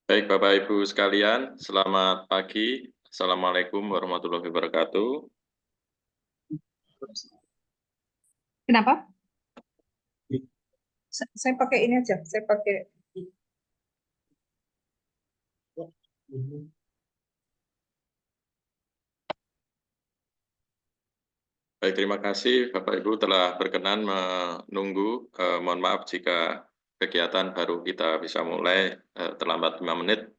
Baik, Bapak Ibu sekalian, selamat pagi. Assalamualaikum warahmatullahi wabarakatuh. Kenapa? Saya pakai ini aja. Saya pakai. Baik, terima kasih Bapak Ibu telah berkenan menunggu. Mohon maaf jika kegiatan baru kita bisa mulai terlambat 5 menit.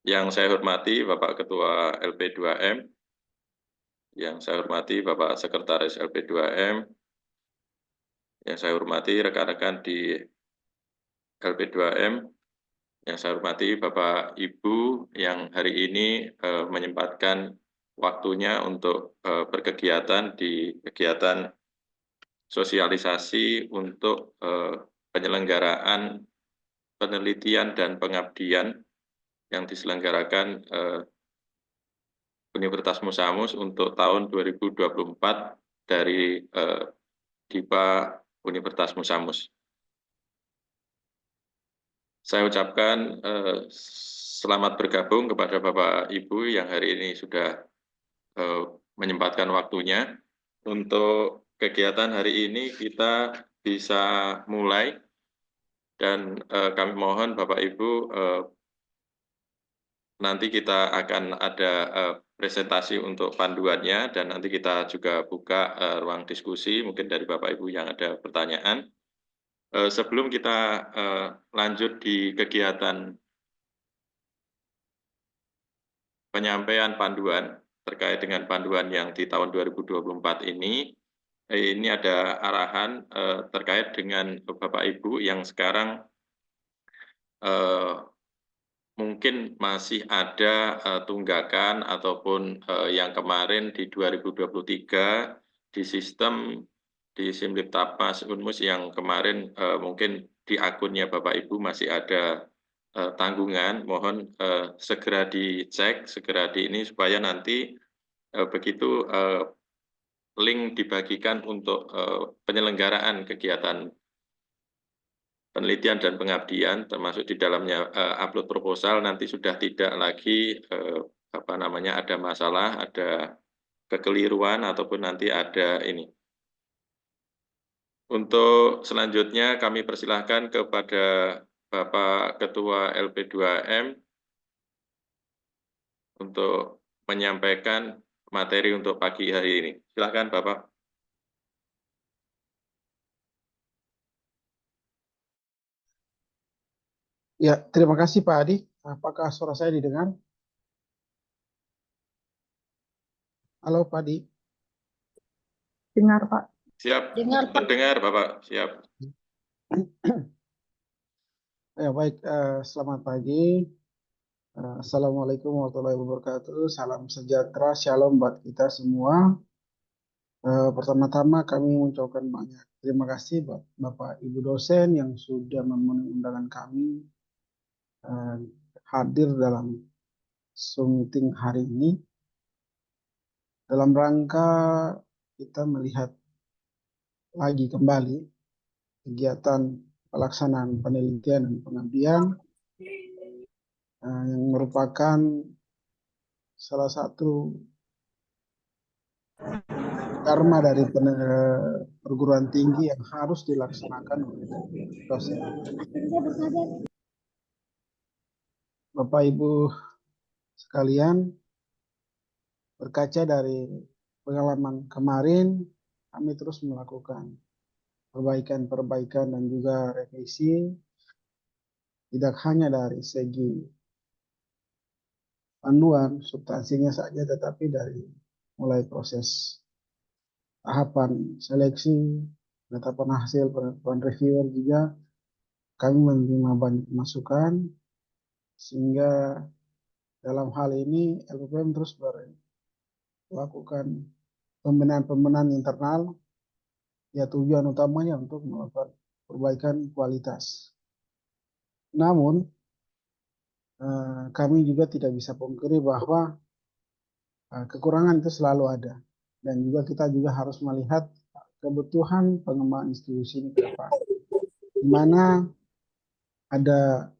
Yang saya hormati Bapak Ketua LP2M, yang saya hormati Bapak Sekretaris LP2M, yang saya hormati rekan-rekan di LP2M, yang saya hormati Bapak Ibu yang hari ini menyempatkan waktunya untuk berkegiatan di kegiatan sosialisasi untuk penyelenggaraan penelitian dan pengabdian yang diselenggarakan Universitas Musamus untuk tahun 2024 dari DIPA Universitas Musamus. Saya ucapkan selamat bergabung kepada Bapak Ibu yang hari ini sudah menyempatkan waktunya. Untuk kegiatan hari ini kita bisa mulai dan kami mohon Bapak Ibu nanti kita akan ada presentasi untuk panduannya dan nanti kita juga buka ruang diskusi mungkin dari Bapak Ibu yang ada pertanyaan. Sebelum kita lanjut di kegiatan penyampaian panduan terkait dengan panduan yang di tahun 2024 ini ada arahan terkait dengan Bapak Ibu yang sekarang mungkin masih ada tunggakan ataupun yang kemarin di 2023 di sistem di Simliptapas Unmus yang kemarin mungkin di akunnya Bapak Ibu masih ada tanggungan, mohon segera dicek, segera di ini supaya nanti begitu link dibagikan untuk penyelenggaraan kegiatan penelitian dan pengabdian, termasuk di dalamnya upload proposal, nanti sudah tidak lagi ada masalah, ada kekeliruan ataupun nanti ada ini. Untuk selanjutnya kami persilahkan kepada Bapak Ketua LP2M untuk menyampaikan materi untuk pagi hari ini. Silakan Bapak. Ya, terima kasih Pak Adi. Apakah suara saya didengar? Halo Pak Adi. Dengar, Pak. Siap, Dengar, Pak. terdengar Bapak, siap. Ya, baik, selamat pagi. Assalamualaikum warahmatullahi wabarakatuh. Salam sejahtera, shalom buat kita semua. Pertama-tama kami mengucapkan banyak terima kasih buat Bapak Ibu dosen yang sudah memenuhi undangan kami hadir dalam Zoom meeting hari ini. Dalam rangka kita melihat lagi kembali kegiatan pelaksanaan penelitian dan pengabdian yang merupakan salah satu dharma dari perguruan tinggi yang harus dilaksanakan oleh dosen. Bapak Ibu sekalian, berkaca dari pengalaman kemarin, kami terus melakukan perbaikan-perbaikan dan juga revisi, tidak hanya dari segi panduan, substansinya saja, tetapi dari mulai proses tahapan seleksi, penetapan hasil, penetapan reviewer juga kami menerima banyak masukan, sehingga dalam hal ini LPPM terus melakukan pembenahan-pembenahan internal, ya tujuan utamanya untuk melakukan perbaikan kualitas. Namun, kami juga tidak bisa pungkiri bahwa kekurangan itu selalu ada. Dan juga kita juga harus melihat kebutuhan pengembangan institusi ini ke depan. Di mana ada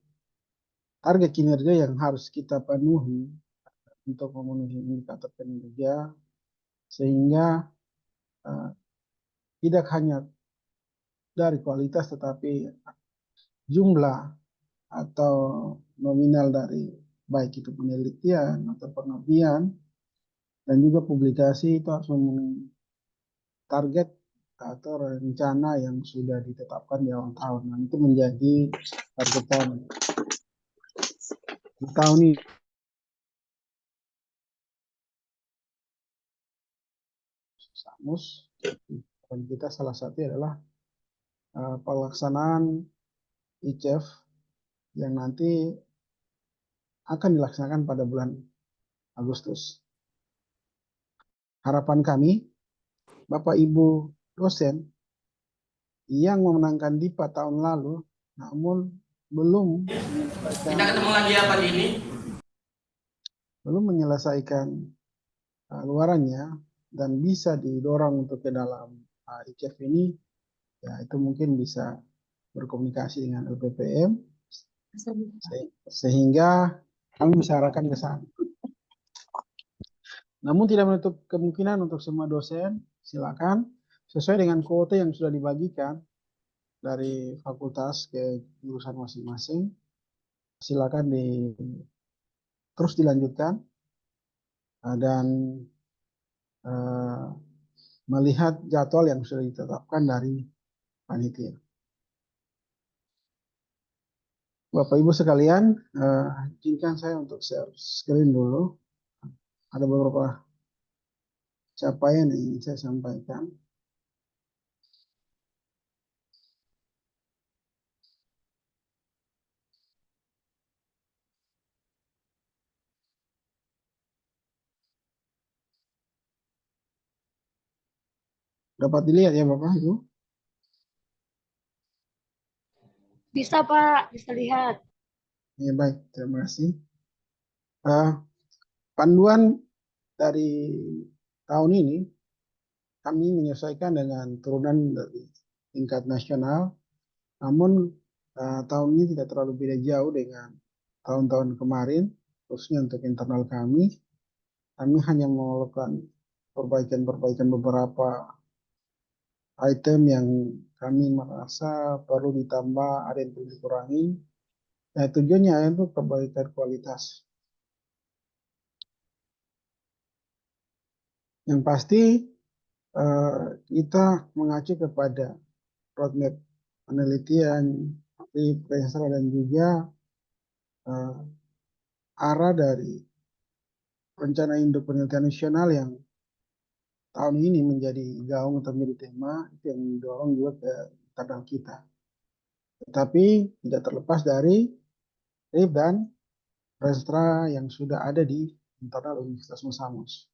target kinerja yang harus kita penuhi untuk memenuhi indikator kinerja, sehingga tidak hanya dari kualitas tetapi jumlah atau nominal dari baik itu penelitian atau pengabdian dan juga publikasi itu harus memenuhi target atau rencana yang sudah ditetapkan di awal tahun. Nah, itu menjadi target tahun. Di tahun ini Samus, dan kita salah satu adalah pelaksanaan ICEF yang nanti akan dilaksanakan pada bulan Agustus. Harapan kami, Bapak Ibu dosen yang memenangkan DIPA tahun lalu, namun belum menyelesaikan luarannya dan bisa didorong untuk ke dalam ICEF ini, ya itu mungkin bisa berkomunikasi dengan LPPM sehingga kami bisa arahkan ke sana. Namun tidak menutup kemungkinan untuk semua dosen, silakan sesuai dengan kuota yang sudah dibagikan dari fakultas ke jurusan masing-masing, silakan terus dilanjutkan dan melihat jadwal yang sudah ditetapkan dari panitia. Bapak Ibu sekalian, izinkan saya untuk share screen dulu. Ada beberapa capaian yang ingin saya sampaikan. Dapat dilihat ya Bapak Ibu? Bisa Pak, bisa lihat. Ya baik, terima kasih. Panduan dari tahun ini kami menyesuaikan dengan turunan dari tingkat nasional, namun tahun ini tidak terlalu beda jauh dengan tahun-tahun kemarin, khususnya untuk internal kami. Kami hanya melakukan perbaikan-perbaikan beberapa item yang kami merasa perlu ditambah, ada yang perlu dikurangi. Nah, tujuannya untuk perbaikan kualitas. Yang pasti kita mengacu kepada roadmap penelitian, profesor dan juga arah dari rencana induk penelitian nasional yang tahun ini menjadi gaung atau menjadi tema, itu yang mendorong juga ke internal kita. Tetapi tidak terlepas dari RIP dan Restra yang sudah ada di internal Universitas Musamus.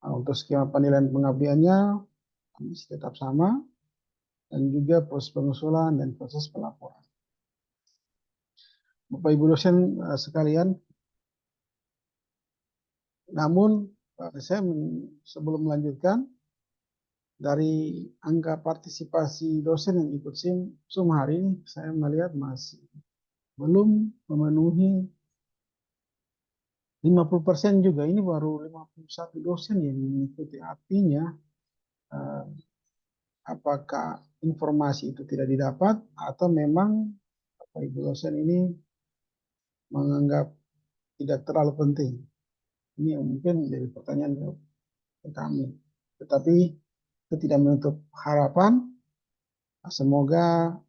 Nah, untuk skema penilaian pengabdiannya masih tetap sama, dan juga proses pengusulan dan proses pelaporan. Bapak Ibu dosen sekalian, namun saya sebelum melanjutkan, dari angka partisipasi dosen yang ikut SUM hari ini, saya melihat masih belum memenuhi 50% juga. Ini baru 51 dosen yang mengikuti. Artinya apakah informasi itu tidak didapat atau memang Bapak Ibu dosen ini menganggap tidak terlalu penting. Ini yang mungkin menjadi pertanyaan ke kami. Tetapi itu tidak menutup harapan. Semoga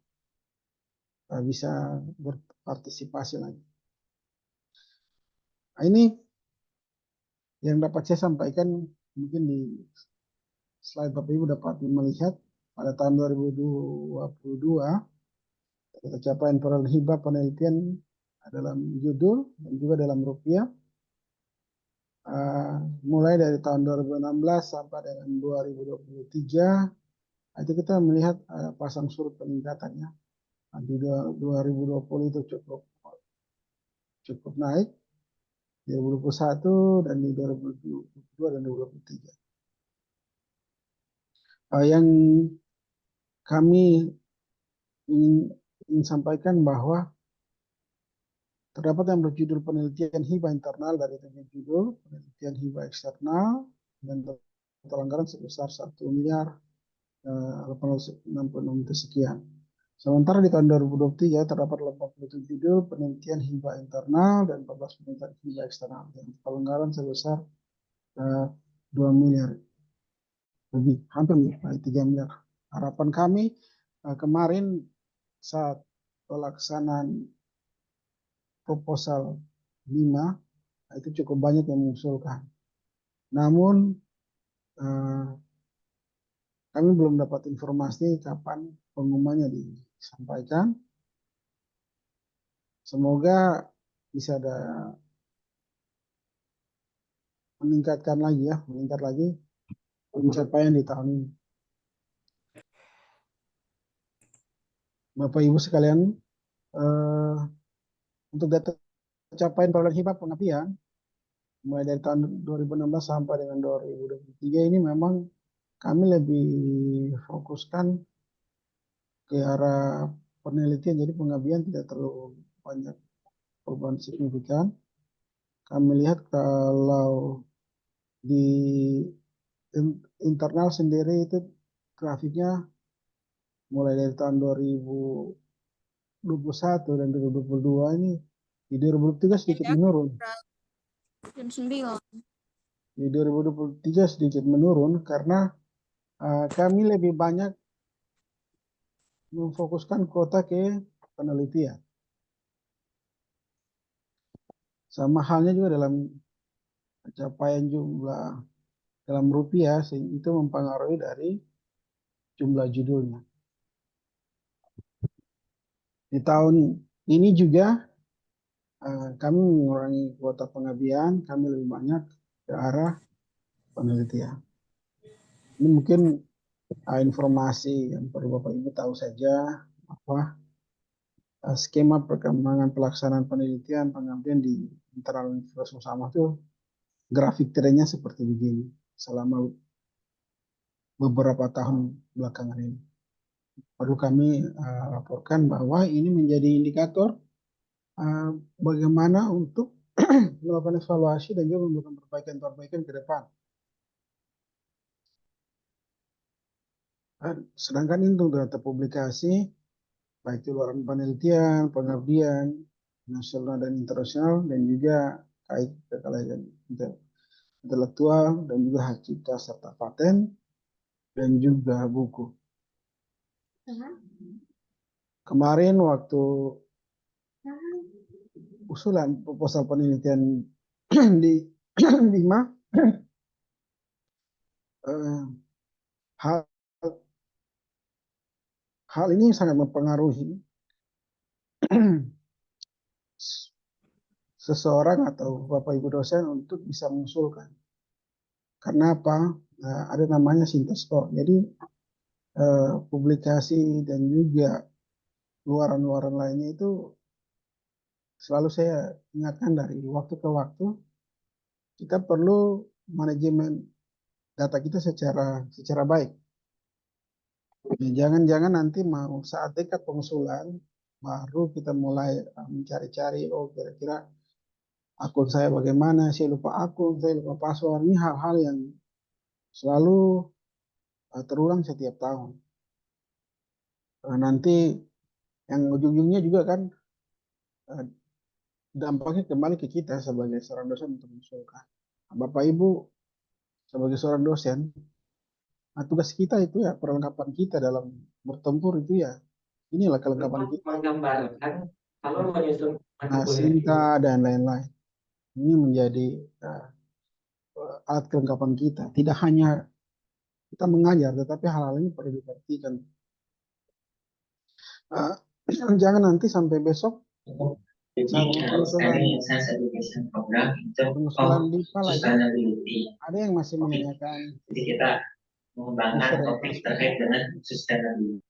bisa berpartisipasi lagi. Nah, ini yang dapat saya sampaikan, mungkin di slide Bapak Ibu dapat melihat pada tahun 2022 capaian perolehan hibah penelitian dalam judul dan juga dalam rupiah. Mulai dari tahun 2016 sampai dengan 2023, itu kita melihat pasang surut peningkatannya. Di 2020 itu cukup naik, 2021 dan di 2022 dan 2023. Yang kami ingin sampaikan bahwa terdapat yang berjudul penelitian hibah internal dari 7 judul, penelitian hibah eksternal, dan total anggaran sebesar 1.866 juta sekian. Sementara di tahun 2023 terdapat 87 judul penelitian hibah internal dan 14 penelitian hibah eksternal dengan total anggaran sebesar 2 miliar lebih, hampir 3 miliar. Harapan kami kemarin saat pelaksanaan proposal 5 itu cukup banyak yang mengusulkan. Namun kami belum dapat informasi kapan pengumumannya disampaikan. Semoga bisa ada meningkat lagi pencapaian di tahun ini. Bapak Ibu sekalian, untuk data capaian perolehan hibah pengabdian mulai dari tahun 2016 sampai dengan 2023 ini memang kami lebih fokuskan ke arah penelitian, jadi pengabdian tidak terlalu banyak perubahan signifikan. Kami lihat kalau di internal sendiri itu grafiknya mulai dari tahun 2021 dan 2022 ini di 2023 sedikit menurun. Jam 9. Di 2023 sedikit menurun karena kami lebih banyak memfokuskan kuota ke penelitian. Sama halnya juga dalam capaian jumlah dalam rupiah, itu mempengaruhi dari jumlah judulnya. Di tahun ini juga kami mengurangi kuota pengabdian, kami lebih banyak ke arah penelitian. Ini mungkin informasi yang perlu Bapak Ibu tahu saja bahwa skema perkembangan pelaksanaan penelitian pengabdian di internal universitas bersama itu grafik trennya seperti begini selama beberapa tahun belakangan ini. Perlu kami laporkan bahwa ini menjadi indikator bagaimana untuk melakukan evaluasi dan juga melakukan perbaikan ke depan. Sedangkan untuk data publikasi, baik itu luaran penelitian, pengabdian, nasional dan internasional, dan juga kait kekayaan intelektual, dan juga hak cipta serta paten, dan juga buku. Kemarin waktu usulan proposal penelitian di 5, hal ini sangat mempengaruhi seseorang atau Bapak Ibu dosen untuk bisa mengusulkan. Karena apa? Ada namanya Sintes Score. Jadi publikasi dan juga luaran-luaran lainnya itu selalu saya ingatkan dari waktu ke waktu, kita perlu manajemen data kita secara baik. Jangan-jangan nanti mau saat dekat pengusulan baru kita mulai mencari-cari, oh kira-kira akun saya bagaimana, saya lupa akun, saya lupa password. Ini hal-hal yang selalu terulang setiap tahun. Nanti yang ujung-ujungnya juga kan dampaknya kembali ke kita sebagai seorang dosen untuk mengusulkan. Bapak Ibu sebagai seorang dosen, tugas kita itu ya perlengkapan kita dalam bertempur itu ya inilah kelengkapan kita. Menggambarkan kalau menyusun Sinta dan lain-lain. Ini menjadi alat kelengkapan kita. Tidak hanya kita mengajar, tetapi hal-hal ini perlu diperhatikan. Jangan nanti sampai besok pengusulan DIPA lagi, ada yang masih menanyakan. Jadi kita mengembangkan topik terkait dengan sustainability.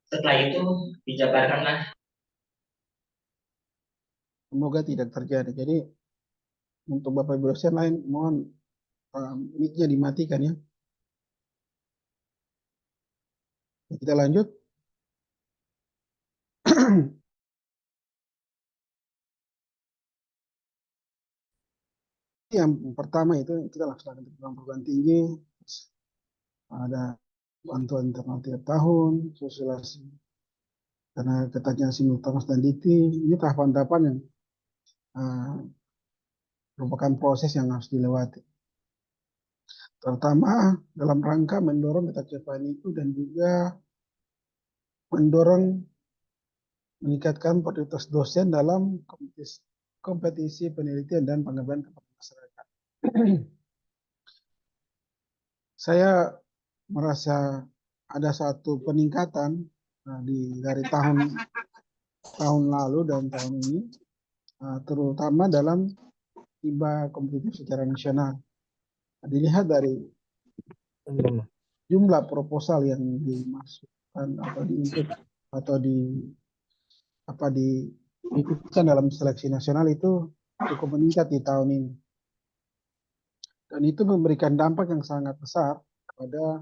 Setelah itu dijabarkanlah. Semoga tidak terjadi. Jadi untuk Bapak Ibu dosen lain, mohon mic-nya dimatikan ya. Kita lanjut. yang pertama itu kita laksanakan perguruan tinggi, ada bantuan internal tiap tahun, sosialisasi karena ketatnya simultaneous dan dikti. Ini tahapan-tahapan yang merupakan proses yang harus dilewati. Terutama dalam rangka mendorong ketercapaian itu dan juga mendorong meningkatkan produktivitas dosen dalam kompetisi penelitian dan pengabdian kepada masyarakat. Saya merasa ada satu peningkatan dari tahun lalu dan tahun ini, terutama dalam IBA kompetitif secara nasional. Dilihat dari jumlah proposal yang dimasukkan atau diinput atau diikutkan dalam seleksi nasional itu cukup meningkat di tahun ini. Dan itu memberikan dampak yang sangat besar pada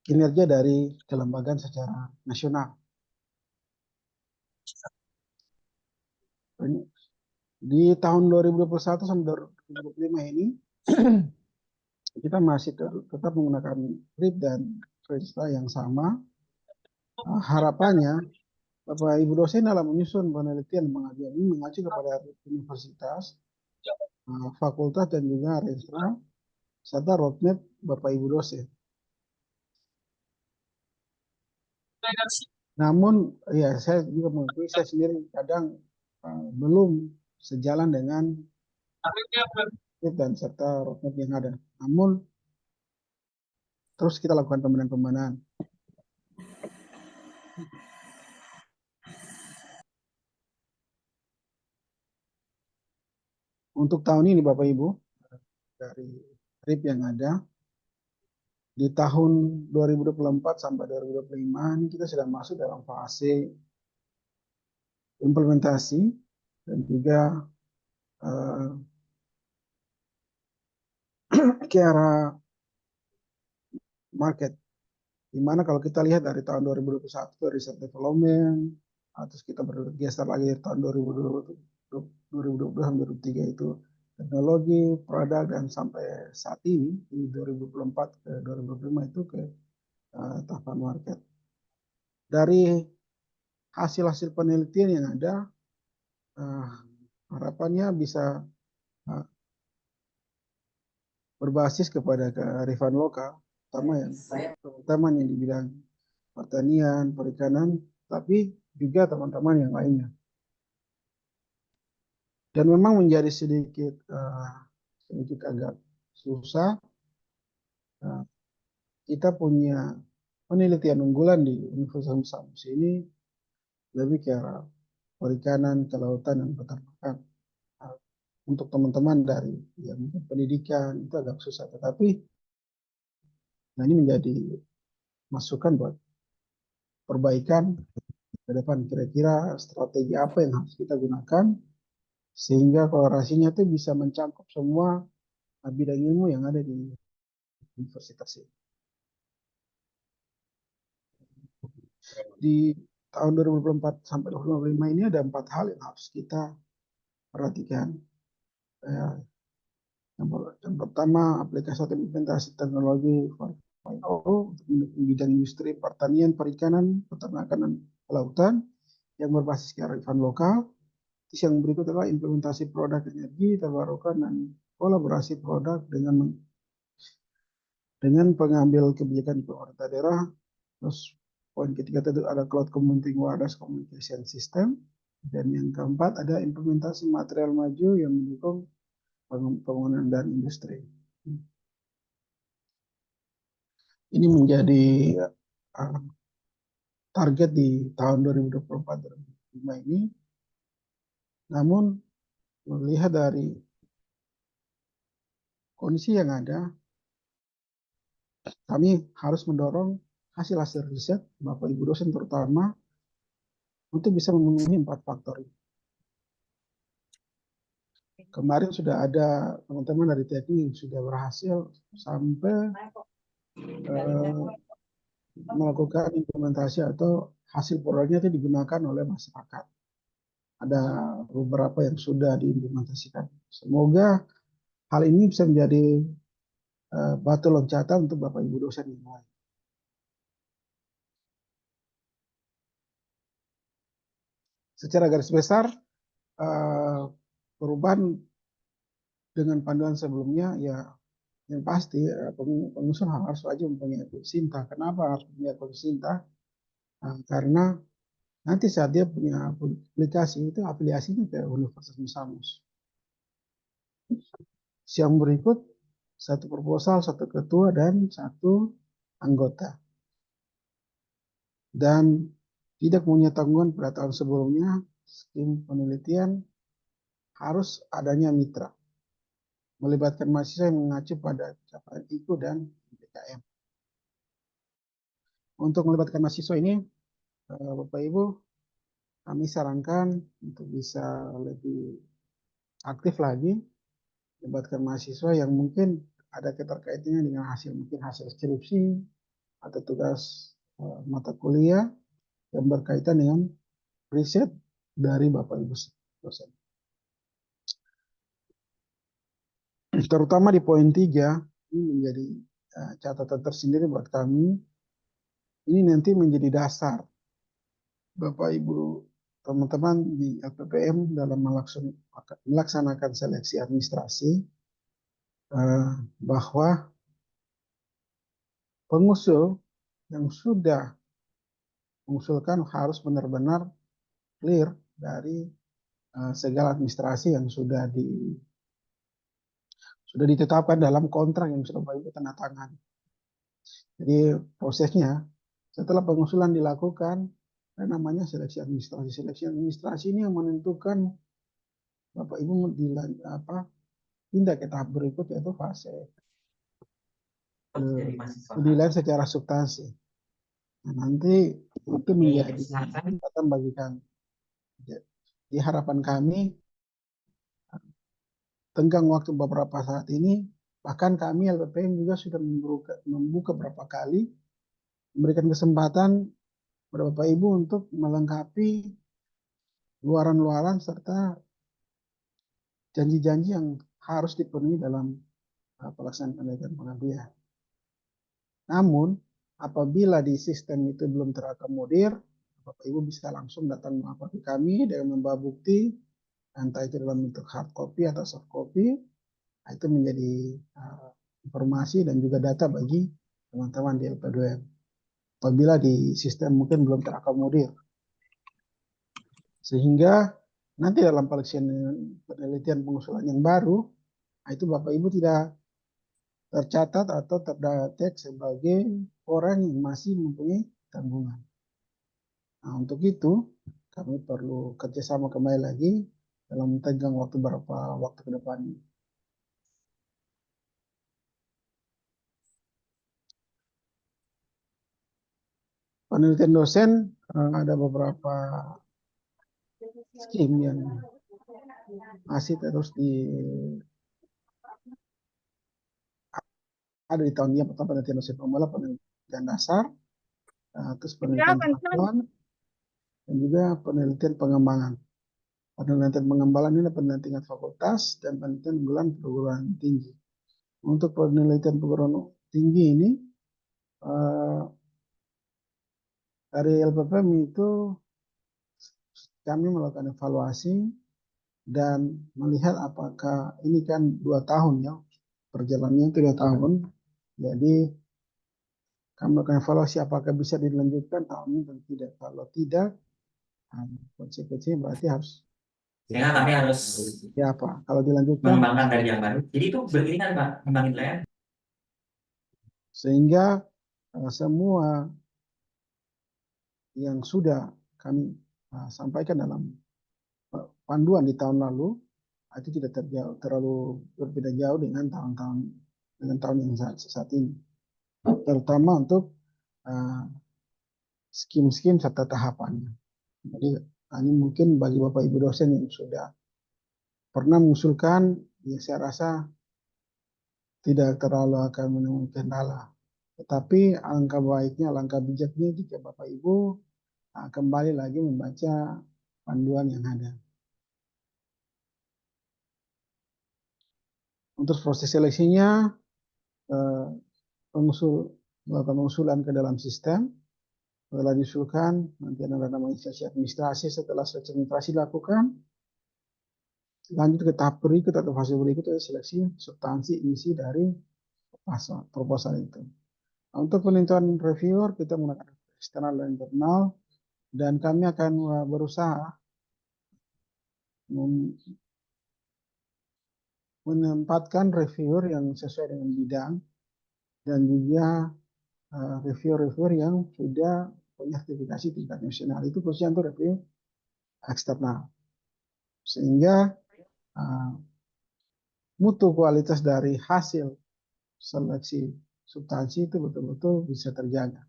kinerja dari kelembagaan secara nasional. Di tahun 2021 sampai 2025 ini kita masih tetap menggunakan RIP dan register yang sama. Harapannya Bapak Ibu dosen dalam menyusun penelitian pengajuan ini mengacu kepada universitas, fakultas dan juga registrar serta roadmap Bapak Ibu dosen. Namun ya saya juga mengakui saya sendiri kadang belum sejalan dengan dan serta roadmap yang ada. Namun terus kita lakukan pembenahan-pembenahan. Untuk tahun ini Bapak Ibu, dari RIP yang ada, di tahun 2024 sampai 2025 ini kita sudah masuk dalam fase implementasi dan juga ke arah market. Dimana kalau kita lihat dari tahun 2021 riset development, terus kita bergeser lagi dari tahun 2022 sampai 2023 itu teknologi, produk, dan sampai saat ini di 2024 ke 2025 itu ke tahapan market. Dari hasil-hasil penelitian yang ada, harapannya bisa berbasis kepada kearifan lokal, terutama yang di bidang pertanian, perikanan, tapi juga teman-teman yang lainnya. Dan memang menjadi sedikit agak susah. Kita punya penelitian unggulan di Universitas Samus ini lebih ke arah perikanan, kelautan, dan peternakan. Untuk teman-teman dari pendidikan itu agak susah, tetapi ini menjadi masukan buat perbaikan ke depan. Kira-kira strategi apa yang harus kita gunakan sehingga kolaborasinya itu bisa mencakup semua bidang ilmu yang ada di universitas ini. Di tahun 2024 sampai 2025 ini ada 4 hal yang harus kita perhatikan. Yang pertama, aplikasi atau implementasi teknologi 4.0 untuk bidang industri, pertanian, perikanan, peternakan, dan kelautan yang berbasis kearifan lokal. Terus yang berikut adalah implementasi produk energi terbarukan dan kolaborasi produk dengan pengambil kebijakan di pemerintah daerah. Terus poin ketiga itu ada cloud computing wireless communication system. Dan yang keempat ada implementasi material maju yang mendukung pembangunan dan industri. Ini menjadi target di tahun 2024-2025 ini. Namun melihat dari kondisi yang ada, kami harus mendorong hasil-hasil riset Bapak Ibu dosen terutama untuk bisa memenuhi 4 faktor ini. Kemarin sudah ada teman-teman dari teknik yang sudah berhasil sampai melakukan implementasi atau hasil produknya itu digunakan oleh masyarakat. ada beberapa yang sudah diimplementasikan. Semoga hal ini bisa menjadi batu loncatan untuk Bapak Ibu dosen yang lain. Secara garis besar, perubahan dengan panduan sebelumnya ya yang pasti pengusul harus wajib mempunyai sinta. Kenapa harus punya sinta? Karena nanti saat dia punya aplikasi itu afiliasinya ke Universitas Musamus. Yang berikut satu proposal, satu ketua dan satu anggota. Dan tidak punya tanggungan pada tahun sebelumnya, skim penelitian harus adanya mitra. Melibatkan mahasiswa yang mengacu pada capaian IKU dan PKM. Untuk melibatkan mahasiswa ini, Bapak Ibu, kami sarankan untuk bisa lebih aktif lagi, melibatkan mahasiswa yang mungkin ada keterkaitannya dengan mungkin hasil skripsi atau tugas mata kuliah yang berkaitan dengan riset dari Bapak Ibu dosen. Terutama di poin 3, ini menjadi catatan tersendiri buat kami. Ini nanti menjadi dasar Bapak Ibu teman-teman di LPPM dalam melaksanakan seleksi administrasi, bahwa pengusul yang sudah mengusulkan harus benar-benar clear dari segala administrasi yang sudah ditetapkan dalam kontrak yang sudah Bapak Ibu tanda tangan. Jadi prosesnya setelah pengusulan dilakukan, namanya seleksi administrasi. Seleksi administrasi ini yang menentukan Bapak Ibu pindah ke tahap berikut, yaitu fase penilaian secara substansi. Nah, nanti itu menjadi catatan bagi kami. Di harapan kami, tenggang waktu beberapa saat ini, bahkan kami LPPM juga sudah membuka beberapa kali, memberikan kesempatan kepada Bapak Ibu untuk melengkapi luaran-luaran serta janji-janji yang harus dipenuhi dalam pelaksanaan penelitian pengabdian. Namun, apabila di sistem itu belum terakomodir, Bapak Ibu bisa langsung datang melapor ke kami dengan membawa bukti, entah itu dalam bentuk hard copy atau soft copy. Itu menjadi informasi dan juga data bagi teman-teman di LP2M. Apabila di sistem mungkin belum terakomodir. Sehingga nanti dalam penelitian pengusulan yang baru, itu Bapak Ibu tidak tercatat atau terdetek sebagai orang yang masih mempunyai tanggungan. Nah, untuk itu kami perlu kerjasama kembali lagi dalam tenggang waktu beberapa waktu ke depan. Penelitian dosen ada beberapa skim yang masih terus ada di tahun ini. Pertama penelitian dosen pemula, penelitian dasar, terus penelitian satuan, dan juga penelitian pengembangan. Penelitian pengembangan ini penelitian tingkat fakultas dan penelitian unggulan perguruan tinggi. Untuk penelitian perguruan tinggi ini dari LPPM itu kami melakukan evaluasi dan melihat apakah ini kan 2 tahun ya, perjalanannya itu 2 tahun. Jadi kami melakukan evaluasi apakah bisa dilanjutkan tahun ini dan tidak. Kalau tidak, konsekuensinya berarti harus. Sehingga kami harus ya apa? Kalau dilanjutkan, mengembangkan dari yang baru. Jadi itu begini kan Pak, ngembangin layan. Sehingga semua yang sudah kami sampaikan dalam panduan di tahun lalu itu tidak terlalu berbeda jauh dengan tahun yang saat ini, terutama untuk skim-skim serta tahapannya. Jadi ini mungkin bagi Bapak Ibu dosen yang sudah pernah mengusulkan, ya saya rasa tidak terlalu akan menemui kendala. Tetapi alangkah baiknya, alangkah bijaknya jika Bapak Ibu kembali lagi membaca panduan yang ada. Untuk proses seleksinya, melakukan pengusulan ke dalam sistem. Setelah diusulkan, nanti ada namanya seleksi administrasi. Setelah seleksi administrasi dilakukan, lanjut ke tahap berikut atau fase berikut, yaitu seleksi substansi isi dari proposal itu. Nah, untuk penentuan reviewer, kita menggunakan eksternal dan internal, dan kami akan berusaha menempatkan reviewer yang sesuai dengan bidang, dan juga reviewer yang sudah punya sertifikasi tingkat nasional. Itu khususnya untuk review eksternal. Sehingga mutu kualitas dari hasil seleksi substansi itu betul-betul bisa terjaga.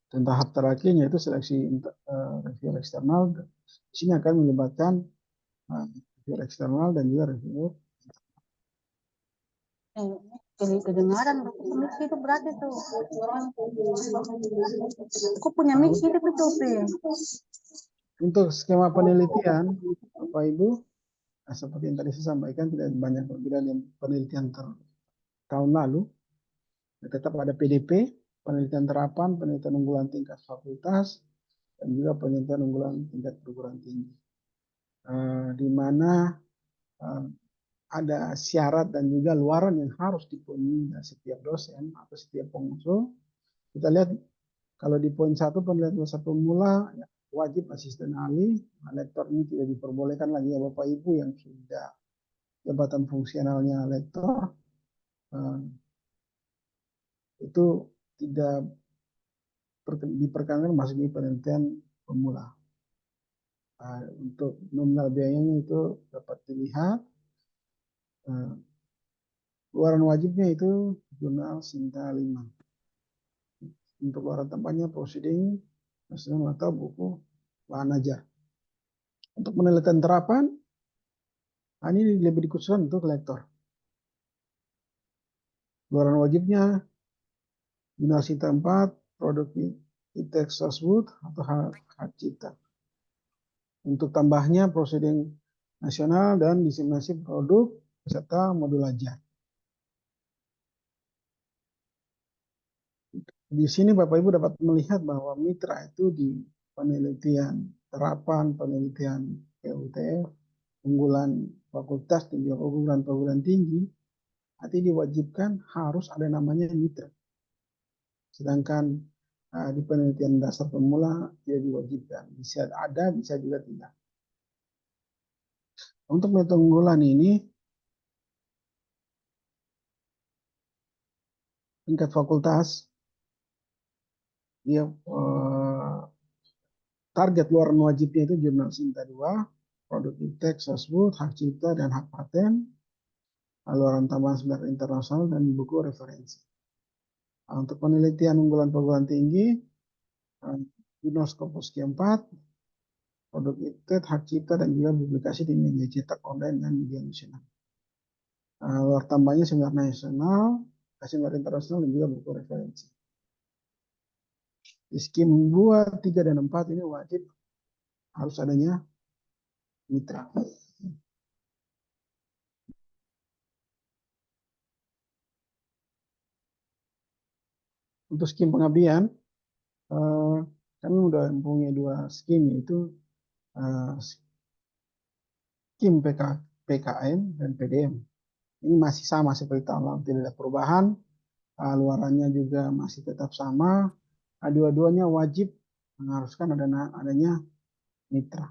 Dan tahap terakhirnya itu seleksi reviewer eksternal. Di sini akan melibatkan reviewer eksternal dan juga reviewer. Kedengaran mix itu berarti tuh. Aku punya mix itu betul. Untuk skema penelitian, Bapak Ibu, seperti yang tadi saya sampaikan, tidak banyak berbeda dengan penelitian tahun lalu. Tetap ada PDP, penelitian terapan, penelitian unggulan tingkat fakultas, dan juga penelitian unggulan tingkat perguruan tinggi. Di mana ada syarat dan juga luaran yang harus dipenuhi setiap dosen atau setiap pengusul. Kita lihat kalau di poin 1 penelitian dasar pemula, ya, wajib asisten ahli. Lektor ini tidak diperbolehkan lagi ya Bapak Ibu yang sudah jabatan fungsionalnya lektor. Itu tidak diperkenankan masuk di penelitian pemula. Untuk nominal biayanya itu dapat dilihat. Luaran wajibnya itu jurnal Sinta 5. Untuk luaran tambahnya proceeding nasional atau buku bahan ajar. Untuk penelitian terapan, ini lebih dikhususkan untuk lektor. Luaran wajibnya jurnal Sinta 4, produk ITEX Sosbud atau hak cipta. Untuk tambahnya proceeding nasional dan diseminasi produk serta modul ajar. Di sini Bapak Ibu dapat melihat bahwa mitra itu di penelitian terapan, penelitian PUTF, unggulan fakultas dan juga unggulan perguruan tinggi, nanti diwajibkan harus ada namanya mitra. Sedangkan di penelitian dasar pemula tidak diwajibkan. Bisa ada, bisa juga tidak. Untuk metode unggulan ini, tingkat fakultas, dia target luaran wajibnya itu jurnal Sinta 2, produk ITEX, Sosbud, hak cipta dan hak paten, luaran tambahan standar internasional dan buku referensi. Untuk penelitian unggulan perguruan tinggi, jurnal Scopus Q4, produk ITEX, hak cipta dan juga publikasi di media cetak online dan media nasional. Luar tambahnya seminar nasional, seminar internasional dan juga buku referensi. Di skim 2, 3, dan 4 ini wajib harus adanya mitra. Untuk skim pengabdian, kami sudah mempunyai 2 skim, yaitu skim PKN dan PDM. Ini masih sama seperti tahun lalu, tidak ada perubahan. Luarannya juga masih tetap sama. Dua-duanya wajib mengharuskan adanya mitra.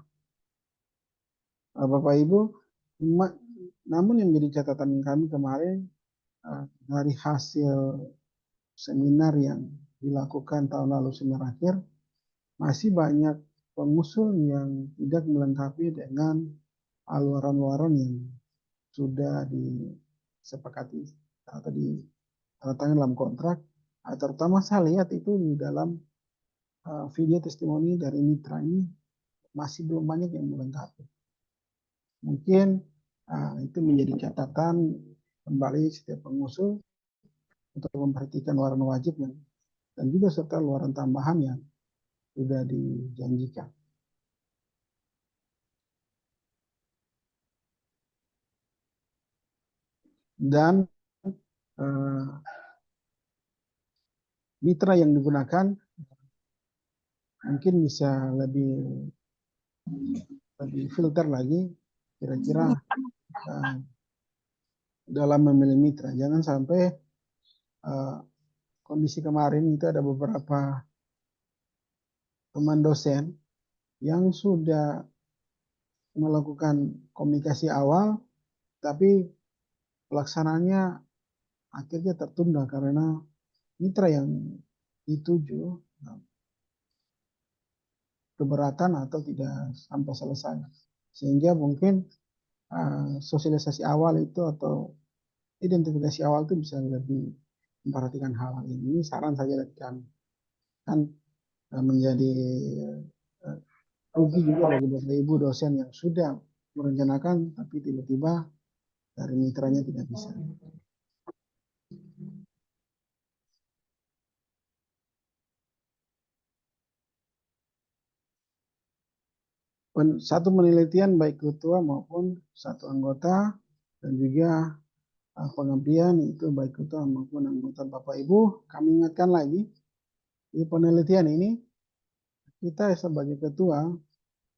Bapak Ibu, namun yang menjadi catatan kami kemarin dari hasil seminar yang dilakukan tahun lalu seminar akhir, masih banyak pengusul yang tidak melengkapi dengan luaran-luaran yang sudah disepakati atau ditandatangani dalam kontrak. Terutama saya lihat itu di dalam video testimoni dari mitra ini masih belum banyak yang melengkapi. Mungkin itu menjadi catatan kembali setiap pengusul untuk memperhatikan luaran wajib dan juga serta luaran tambahan yang sudah dijanjikan. dan eh, mitra yang digunakan mungkin bisa lebih filter lagi kira-kira dalam memilih mitra. Jangan sampai kondisi kemarin itu ada beberapa teman dosen yang sudah melakukan komunikasi awal, tapi pelaksanaannya akhirnya tertunda karena mitra yang dituju keberatan atau tidak sampai selesai. Sehingga mungkin sosialisasi awal itu atau identifikasi awal itu bisa lebih memperhatikan hal ini. Ini saran saja dari kami. Kan menjadi rugi juga bagi Bapak Ibu dosen yang sudah merencanakan tapi tiba-tiba dari mitranya tidak bisa. Satu penelitian baik ketua maupun satu anggota dan juga pengabdian itu baik ketua maupun anggota Bapak Ibu. Kami ingatkan lagi di penelitian ini kita sebagai ketua,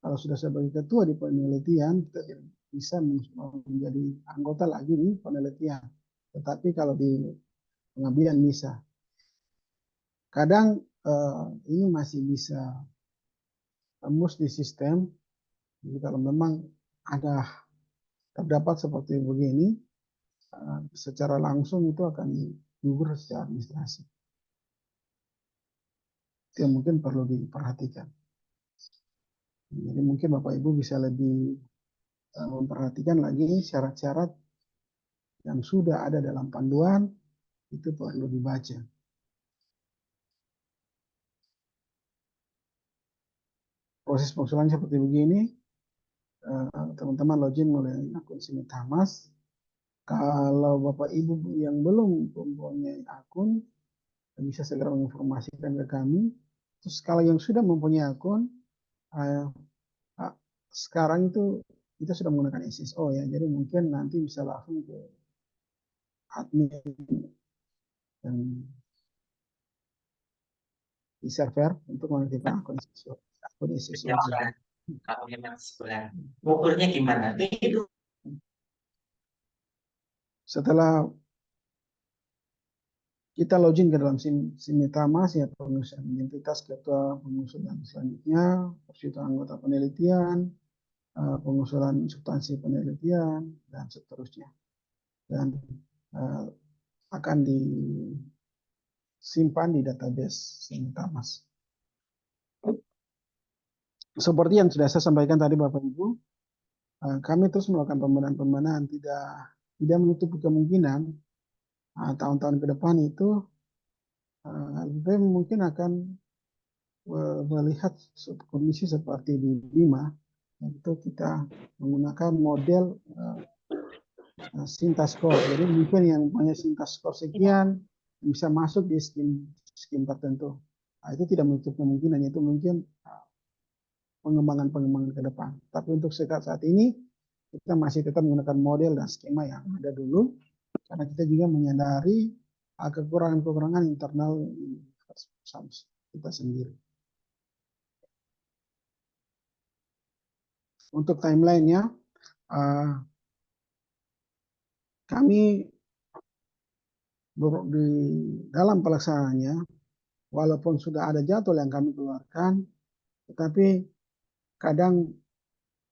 kalau sudah sebagai ketua di penelitian kita tidak bisa menjadi anggota lagi di penelitian. Tetapi kalau di pengabdian bisa. Kadang ini masih bisa tembus di sistem. Jadi kalau memang ada terdapat seperti begini, secara langsung itu akan gugur secara administrasi. Itu yang mungkin perlu diperhatikan. Jadi mungkin Bapak Ibu bisa lebih memperhatikan lagi syarat-syarat yang sudah ada dalam panduan, itu perlu dibaca. Proses pengusulan seperti begini, teman-teman login melalui akun Sinitamas. Kalau Bapak Ibu yang belum mempunyai akun, bisa segera menginformasikan ke kami. Terus kalau yang sudah mempunyai akun, sekarang itu kita sudah menggunakan SSO ya, jadi mungkin nanti bisa langsung ke admin yang di server untuk mengaktifkan akun SSO. Kalau memang sebulan, ukurnya gimana? Itu setelah kita login ke dalam Sinitamas ya, pengusulan identitas ketua pengusulan selanjutnya, persetujuan anggota penelitian, pengusulan substansi penelitian dan seterusnya, dan akan disimpan di database Sinitamas. Seperti yang sudah saya sampaikan tadi Bapak Ibu, kami terus melakukan pembenahan-pembenahan, tidak menutup kemungkinan tahun-tahun ke depan itu LPP mungkin akan melihat kondisi seperti di Bima, itu kita menggunakan model Sintas Score. Jadi mungkin yang punya Sintas Score sekian bisa masuk di skim tertentu. Itu tidak menutup kemungkinan, itu mungkin pengembangan ke depan. Tapi untuk saat ini kita masih tetap menggunakan model dan skema yang ada dulu, karena kita juga menyadari kekurangan-kekurangan internal kita sendiri. Untuk timeline-nya, kami di dalam pelaksanaannya, walaupun sudah ada jadwal yang kami keluarkan, tetapi kadang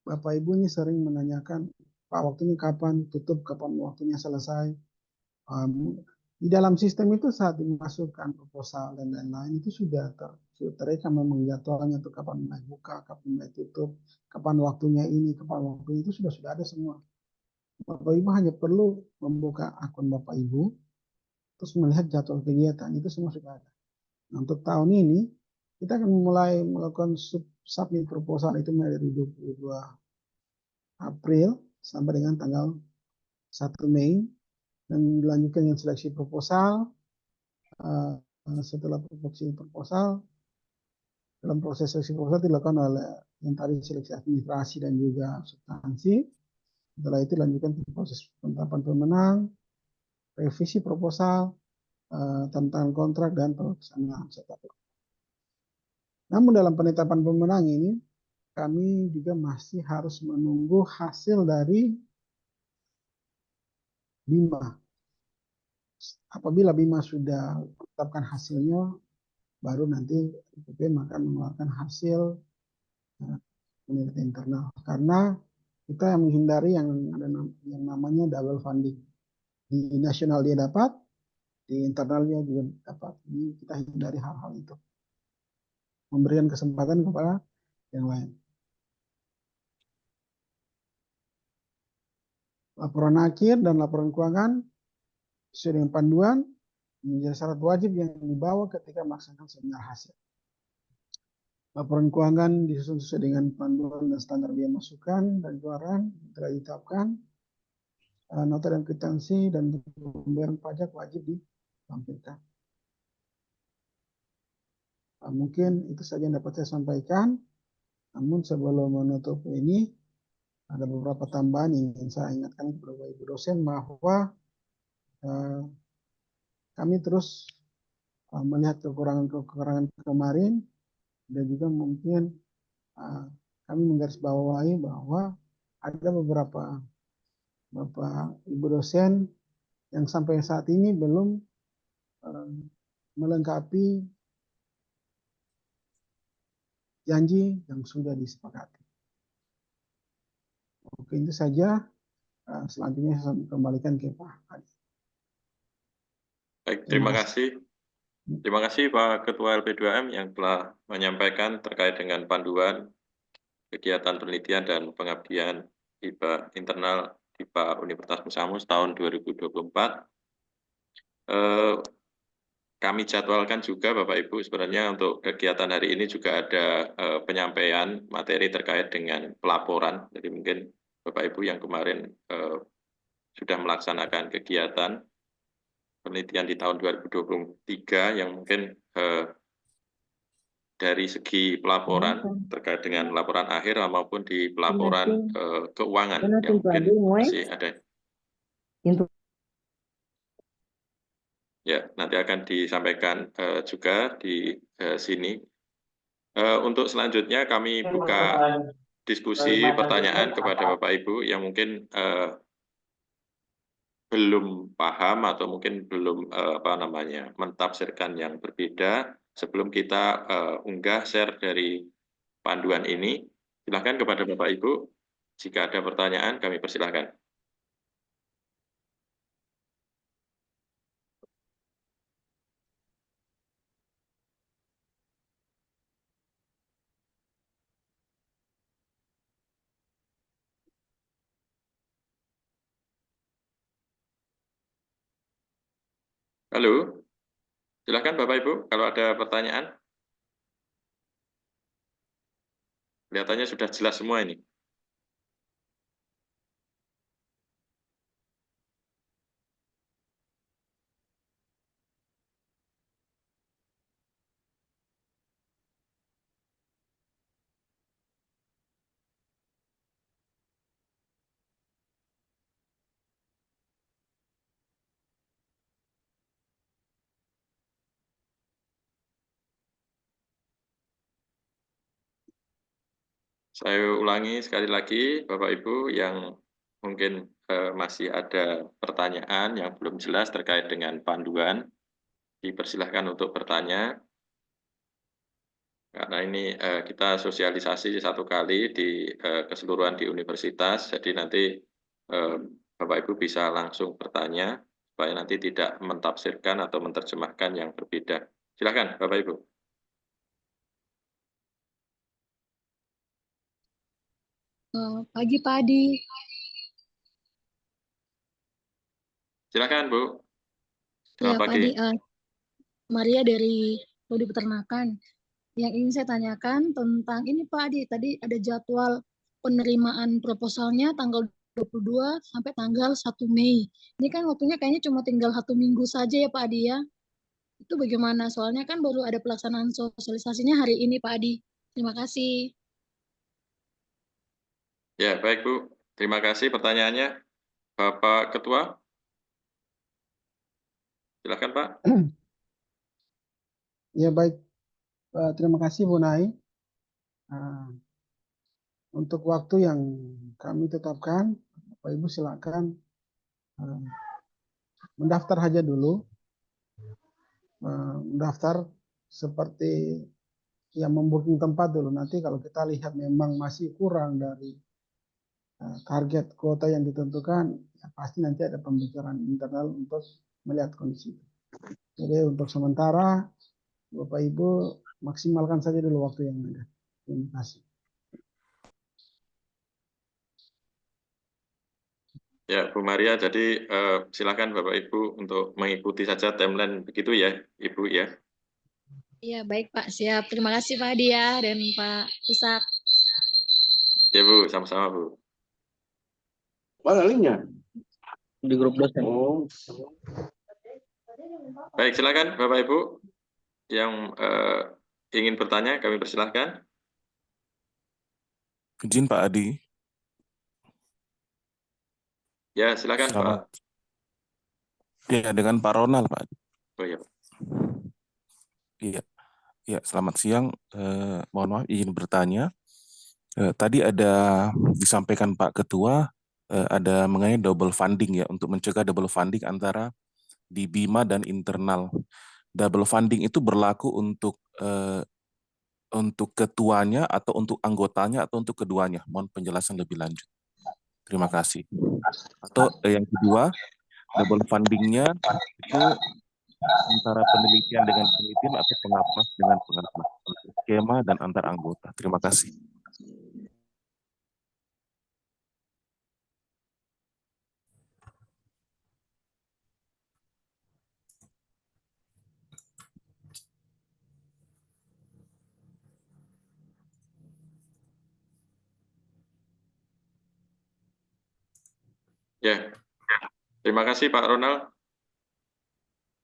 Bapak Ibu ini sering menanyakan, Pak waktunya kapan tutup, kapan waktunya selesai. Di dalam sistem itu saat dimasukkan proposal dan lain-lain itu sudah terekam memang jadwalnya tuh kapan mulai buka, kapan mulai tutup, kapan waktunya ini, kapan waktu itu sudah ada semua. Bapak Ibu hanya perlu membuka akun Bapak Ibu, terus melihat jadwal kegiatan itu semua sudah ada. Nah, untuk tahun ini kita akan mulai melakukan submit proposal itu mulai dari 22 April sampai dengan tanggal 1 Mei. Dan dilanjutkan dengan seleksi proposal. Setelah seleksi proposal, dalam proses seleksi proposal dilakukan oleh yang tadi seleksi administrasi dan juga substansi. Setelah itu dilanjutkan proses penetapan pemenang, revisi proposal tentang kontrak dan pelaksanaan setup. Namun dalam penetapan pemenang ini, kami juga masih harus menunggu hasil dari BIMA. Apabila BIMA sudah menetapkan hasilnya, baru nanti BPM akan mengeluarkan hasil penelitian internal. Karena kita yang menghindari yang ada yang namanya double funding. Di nasional dia dapat, di internalnya juga dapat. Jadi kita hindari hal-hal itu. Memberikan kesempatan kepada yang lain. Laporan akhir dan laporan keuangan sesuai dengan panduan menjadi syarat wajib yang dibawa ketika melaksanakan seminar hasil. Laporan keuangan disusun sesuai dengan panduan dan standar biaya masukan dan keluaran telah ditetapkan. Nota dan kwitansi dan pembayaran pajak wajib ditampilkan. Mungkin itu saja yang dapat saya sampaikan. Namun sebelum menutup ini, ada beberapa tambahan yang ingin saya ingatkan kepada Bapak Ibu dosen bahwa kami terus melihat kekurangan kemarin dan juga mungkin kami menggarisbawahi bahwa ada beberapa Bapak Ibu dosen yang sampai saat ini belum melengkapi janji yang sudah disepakati. Oke, itu saja. Selanjutnya saya kembalikan ke Pak Adi. Baik, terima kasih. Terima kasih Pak Ketua LP2M yang telah menyampaikan terkait dengan panduan kegiatan penelitian dan pengabdian IPA internal IPA Universitas Musamus tahun 2024. Kami jadwalkan juga Bapak Ibu sebenarnya untuk kegiatan hari ini juga ada penyampaian materi terkait dengan pelaporan. Jadi mungkin Bapak Ibu yang kemarin sudah melaksanakan kegiatan penelitian di tahun 2023 yang mungkin dari segi pelaporan terkait dengan laporan akhir maupun di pelaporan keuangan yang mungkin masih ada. Ya, nanti akan disampaikan juga di sini. Untuk selanjutnya kami buka diskusi pertanyaan kepada Bapak Ibu yang mungkin belum paham atau mungkin belum mentafsirkan yang berbeda. Sebelum kita unggah share dari panduan ini, silakan kepada Bapak Ibu. Jika ada pertanyaan, kami persilahkan. Halo, silakan Bapak Ibu, kalau ada pertanyaan. Kelihatannya sudah jelas semua ini. Saya ulangi sekali lagi, Bapak Ibu yang mungkin masih ada pertanyaan yang belum jelas terkait dengan panduan, dipersilahkan untuk bertanya. Karena ini kita sosialisasi satu kali di keseluruhan di universitas, jadi nanti Bapak Ibu bisa langsung bertanya, supaya nanti tidak mentafsirkan atau menerjemahkan yang berbeda. Silakan Bapak Ibu. Pagi Pak Adi. Silakan Bu. Ya Selamat Pak pagi. Adi, Maria dari Prodi Peternakan. Yang ingin saya tanyakan tentang ini Pak Adi, tadi ada jadwal penerimaan proposalnya tanggal 22 sampai tanggal 1 Mei. Ini kan waktunya kayaknya cuma tinggal 1 minggu saja ya Pak Adi ya. Itu bagaimana? Soalnya kan baru ada pelaksanaan sosialisasinya hari ini Pak Adi. Terima kasih. Ya, baik Bu. Terima kasih pertanyaannya. Bapak Ketua. Silakan Pak. Ya baik, terima kasih Bu Nai. Untuk waktu yang kami tetapkan, Bapak Ibu silakan mendaftar saja dulu. Mendaftar seperti yang membooking tempat dulu. Nanti kalau kita lihat memang masih kurang dari target kuota yang ditentukan, ya pasti nanti ada pembicaraan internal untuk melihat kondisi itu. Jadi untuk sementara, Bapak Ibu maksimalkan saja dulu waktu yang ada. Terima kasih. Ya, Bu Maria, jadi silakan Bapak Ibu untuk mengikuti saja timeline begitu ya, Ibu ya. Iya, baik Pak. Siap. Terima kasih Pak Dia dan Pak Ishak. Ya Bu, sama-sama Bu. Mana linknya? Di grup dosen. Oh. Baik, silakan Bapak Ibu yang ingin bertanya, kami persilahkan. Izin Pak Adi. Ya, silakan Selamat. Pak. Ya, dengan Pak Ronald Pak Adi. Oh ya. Iya, ya, selamat siang. Mohon maaf, izin bertanya. Tadi ada disampaikan Pak Ketua, ada mengenai double funding ya, untuk mencegah double funding antara di BIMA dan internal. Double funding itu berlaku untuk ketuanya atau untuk anggotanya atau untuk keduanya. Mohon penjelasan lebih lanjut. Terima kasih. Atau yang kedua, double fundingnya itu antara penelitian dengan penelitian atau pengapas dengan pengapas, untuk skema dan antar anggota. Terima kasih. Ya, terima kasih Pak Ronald.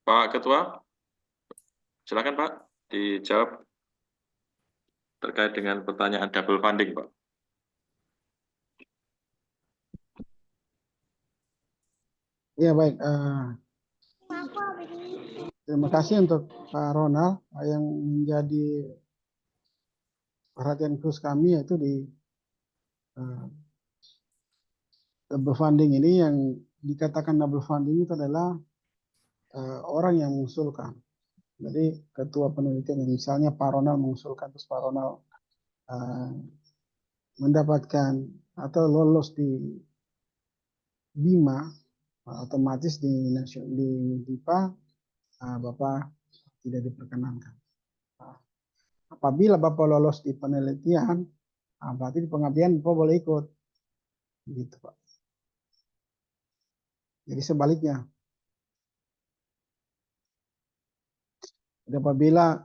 Pak Ketua, silakan Pak dijawab terkait dengan pertanyaan double funding Pak. Ya baik, terima kasih untuk Pak Ronald yang menjadi perhatian khusus kami, yaitu di double funding ini. Yang dikatakan double funding itu adalah orang yang mengusulkan. Jadi ketua penelitian, misalnya Pak Ronald mengusulkan, terus Pak Ronald mendapatkan atau lolos di BIMA, otomatis di DIPA Bapak tidak diperkenankan. Apabila Bapak lolos di penelitian, berarti di pengabdian Bapak boleh ikut. Gitu Pak. Jadi sebaliknya. Jadi apabila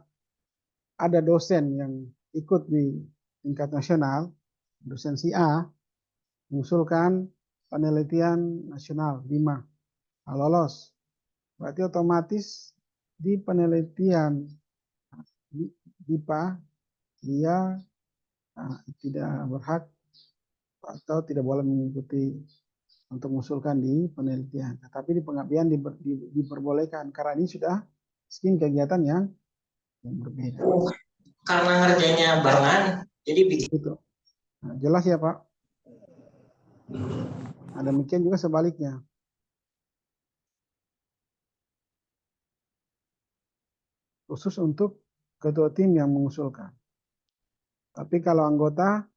ada dosen yang ikut di tingkat nasional, dosen si A mengusulkan penelitian nasional BIMA, lolos, berarti otomatis di penelitian DIPA dia tidak berhak atau tidak boleh mengikuti untuk mengusulkan di penelitian. Tapi di pengabdian diperbolehkan, karena ini sudah skim kegiatan yang berbeda. Karena ngerjainnya barengan, jadi bikin. Gitu. Nah, jelas ya Pak? Nah, demikian juga sebaliknya. Khusus untuk ketua tim yang mengusulkan. Tapi kalau anggota,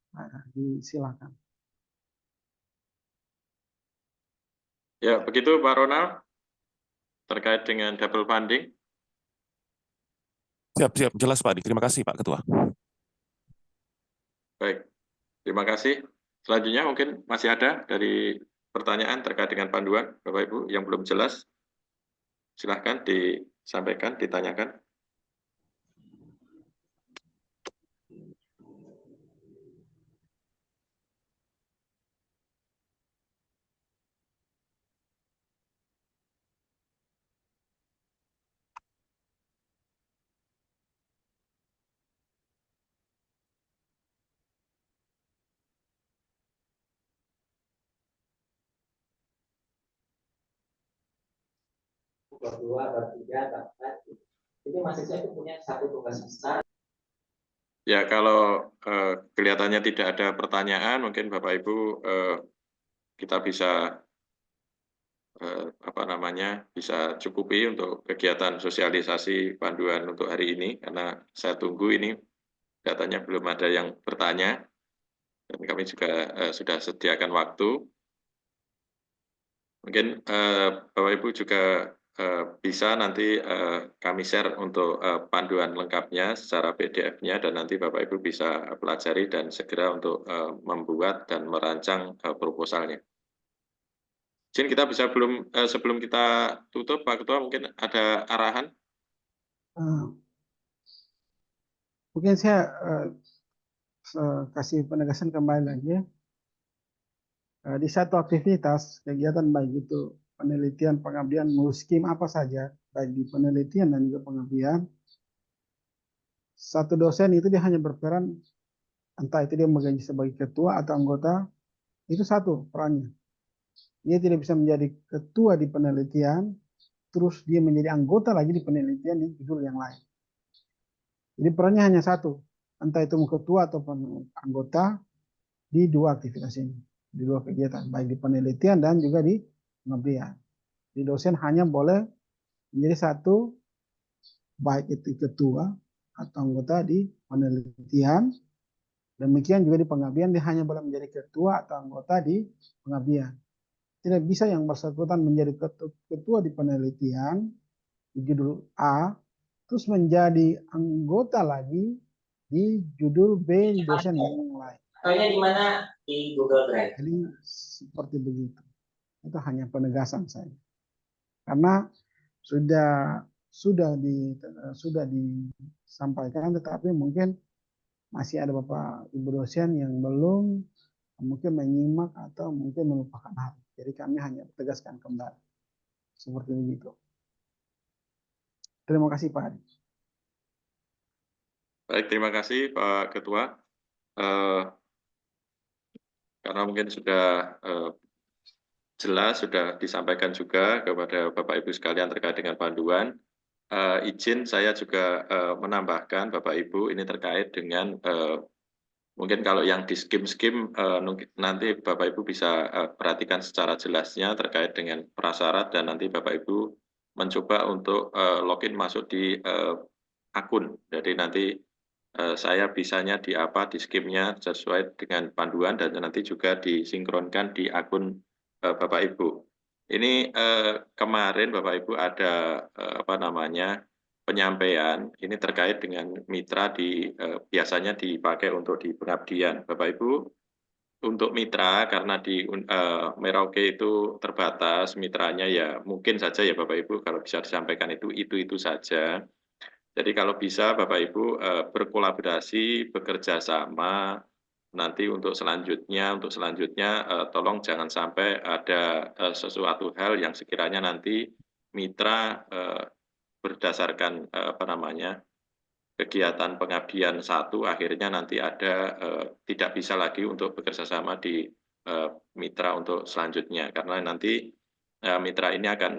disilakan. Ya, begitu Pak Ronald terkait dengan double funding. Siap, siap. Jelas Pak Adi. Terima kasih Pak Ketua. Baik, terima kasih. Selanjutnya mungkin masih ada dari pertanyaan terkait dengan panduan Bapak Ibu yang belum jelas. Silahkan disampaikan, ditanyakan. bab 2, bab 3, bab 4. Jadi mahasiswa itu punya satu tugas besar. Ya, kalau kelihatannya tidak ada pertanyaan, mungkin Bapak Ibu kita bisa bisa cukupi untuk kegiatan sosialisasi panduan untuk hari ini, karena saya tunggu ini datanya belum ada yang bertanya, dan kami juga sudah sediakan waktu. Mungkin Bapak Ibu juga bisa nanti kami share untuk panduan lengkapnya secara PDF-nya, dan nanti Bapak Ibu bisa pelajari dan segera untuk membuat dan merancang proposalnya. Izin kita bisa sebelum kita tutup, Pak Ketua, mungkin ada arahan? Mungkin saya kasih penegasan kembali lagi. Di satu aktivitas kegiatan baik itu penelitian, pengabdian, skim apa saja, baik di penelitian dan juga pengabdian, satu dosen itu dia hanya berperan, entah itu dia menjadi sebagai ketua atau anggota, itu satu perannya. Dia tidak bisa menjadi ketua di penelitian, terus dia menjadi anggota lagi di penelitian di judul yang lain. Jadi perannya hanya satu, entah itu ketua ataupun anggota di dua aktivitas ini, di dua kegiatan, baik di penelitian dan juga di pengabdian. Di dosen hanya boleh menjadi satu, baik itu ketua atau anggota di penelitian. Demikian juga di pengabdian, dia hanya boleh menjadi ketua atau anggota di pengabdian. Tidak bisa yang bersangkutan menjadi ketua di penelitian di judul A, terus menjadi anggota lagi di judul B di dosen yang lain. Contohnya di mana? Di Google Drive. Jadi seperti begitu. Itu hanya penegasan saya. Karena sudah disampaikan, tetapi mungkin masih ada Bapak Ibu dosen yang belum mungkin menyimak atau mungkin melupakan hal. Jadi kami hanya tegaskan kembali. Seperti begitu. Terima kasih Pak Adi. Baik, terima kasih Pak Ketua. Karena mungkin sudah jelas, sudah disampaikan juga kepada Bapak Ibu sekalian terkait dengan panduan. Izin saya juga menambahkan Bapak Ibu, ini terkait dengan mungkin kalau yang di skim-skim nanti Bapak Ibu bisa perhatikan secara jelasnya terkait dengan prasyarat, dan nanti Bapak Ibu mencoba untuk login masuk di akun. Jadi nanti saya bisanya di apa, di skimnya sesuai dengan panduan, dan nanti juga disinkronkan di akun Bapak Ibu. Ini kemarin Bapak Ibu ada penyampaian ini terkait dengan mitra biasanya dipakai untuk di pengabdian. Bapak Ibu, untuk mitra karena di Merauke itu terbatas mitranya, ya mungkin saja ya Bapak Ibu kalau bisa disampaikan itu saja. Jadi kalau bisa Bapak Ibu berkolaborasi, bekerja sama, nanti untuk selanjutnya tolong jangan sampai ada sesuatu hal yang sekiranya nanti mitra berdasarkan kegiatan pengabdian satu, akhirnya nanti ada tidak bisa lagi untuk bekerja sama di mitra untuk selanjutnya, karena nanti mitra ini akan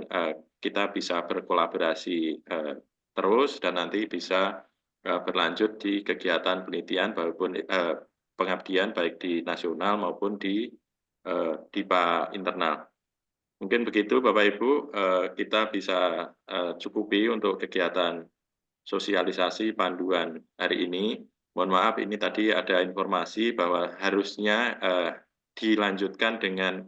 kita bisa berkolaborasi terus, dan nanti bisa berlanjut di kegiatan penelitian maupun pengabdian baik di nasional maupun di DIPA internal. Mungkin begitu Bapak Ibu, kita bisa cukupi untuk kegiatan sosialisasi panduan hari ini. Mohon maaf, ini tadi ada informasi bahwa harusnya dilanjutkan dengan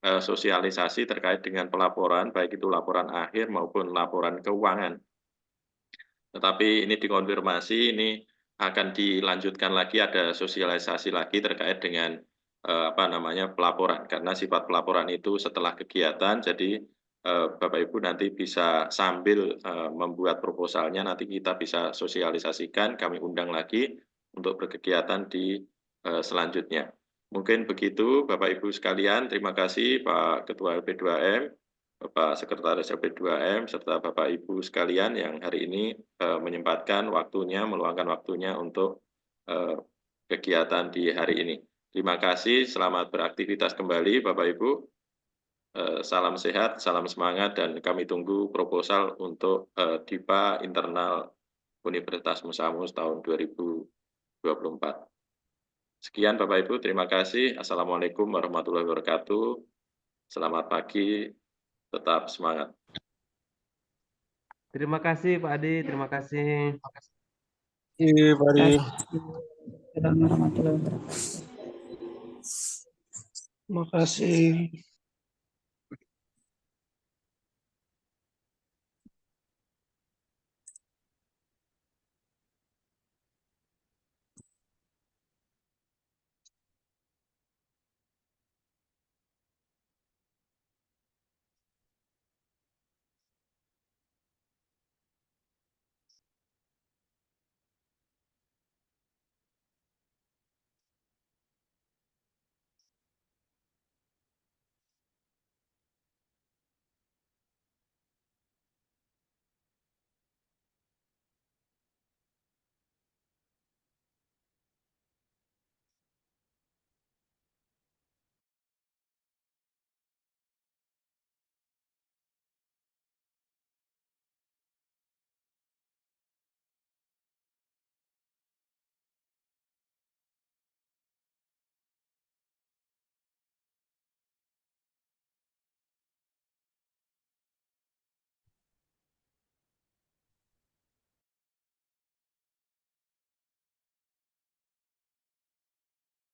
sosialisasi terkait dengan pelaporan, baik itu laporan akhir maupun laporan keuangan. Tetapi ini dikonfirmasi, ini akan dilanjutkan lagi, ada sosialisasi lagi terkait dengan pelaporan, karena sifat pelaporan itu setelah kegiatan. Jadi Bapak Ibu nanti bisa sambil membuat proposalnya, nanti kita bisa sosialisasikan, kami undang lagi untuk berkegiatan di selanjutnya. Mungkin begitu Bapak Ibu sekalian, terima kasih Pak Ketua LP2M, Bapak Sekretaris LP2M, serta Bapak Ibu sekalian yang hari ini menyempatkan waktunya, meluangkan waktunya untuk kegiatan di hari ini. Terima kasih, selamat beraktivitas kembali Bapak Ibu. Salam sehat, salam semangat, dan kami tunggu proposal untuk DIPA internal Universitas Musa Mus tahun 2024. Sekian Bapak Ibu, terima kasih. Assalamualaikum warahmatullahi wabarakatuh. Selamat pagi, tetap semangat. Terima kasih Pak Adi, terima kasih. Iya, Pak Adi. Assalamualaikum warahmatullahi wabarakatuh. Terima kasih.